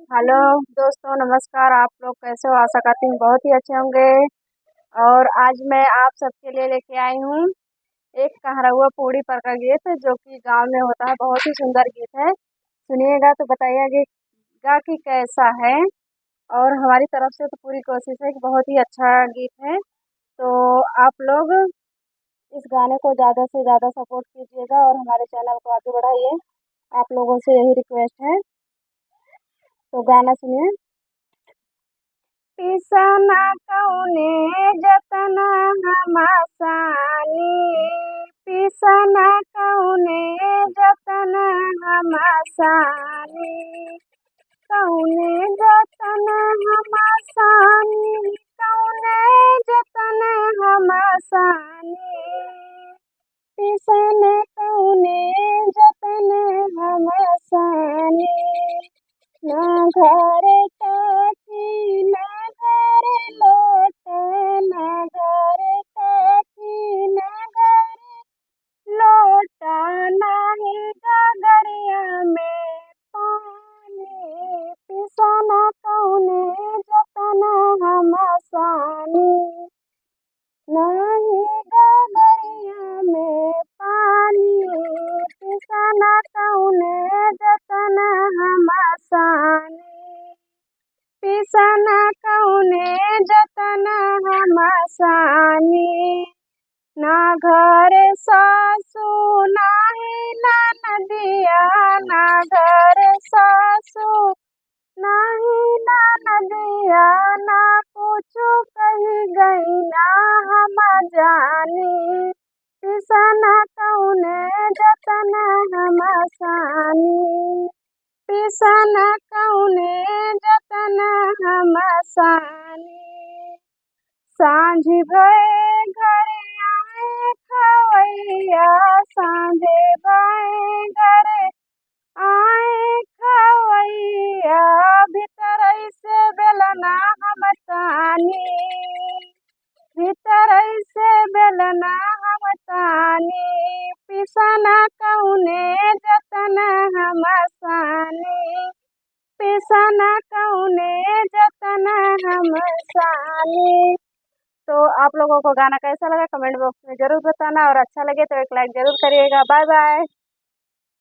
Hello दोस्तों, नमस्कार। आप लोग कैसे हो? आशा करती हूँ बहुत ही अच्छे होंगे। और आज मैं आप सबके लिए लेके आई हूँ एक कहरवा पूड़ी पर का गीत, जो कि गांव में होता है। बहुत ही सुंदर गीत है, सुनिएगा तो बताइएगा कि कैसा है। और हमारी तरफ से तो पूरी कोशिश है कि बहुत ही अच्छा गीत है। तो आप लोग इस गाने को ज़्यादा से ज़्यादा सपोर्ट कीजिएगा और हमारे चैनल को आगे बढ़ाइए। आप लोगों से यही रिक्वेस्ट है। तो गाना सुनिए। पिसना कौने जतन हम आसानी, पिसना कौने जतन हम आसानी, कौने जतन हम आसानी, कौने जतन हम आसानी, पिसन कौने जतन हम आसानी, ना घर टाकी ना घर लोट, ना घर टाकी ना घर लोटा, नाही गगरिया में पानी, पिसना कौने जतन हम आसानी, नाही गगरिया में पानी, पिसना कौने जतन हम आसानी, पिसना कौने जतन हम आसानी, ना घर सासू नाही ननदिया, ना घर सासू नाही ननदिया, ना कुछ कही गई ना हम जानी, पिसना कौने जतन हम आसानी, पिसना कौने जतन हम आसानी, सांझ भये घर आए खवैया, सांझे भये घर आए खवैया, भीतर से बेलना हम तानी, भीतर से बेलना हम तानी, पिसना कौने जतन हम आसानी, पिसना कौने जतन हम आसानी। तो आप लोगों को गाना कैसा लगा कमेंट बॉक्स में जरूर बताना, और अच्छा लगे तो एक लाइक जरूर करिएगा। Bye bye.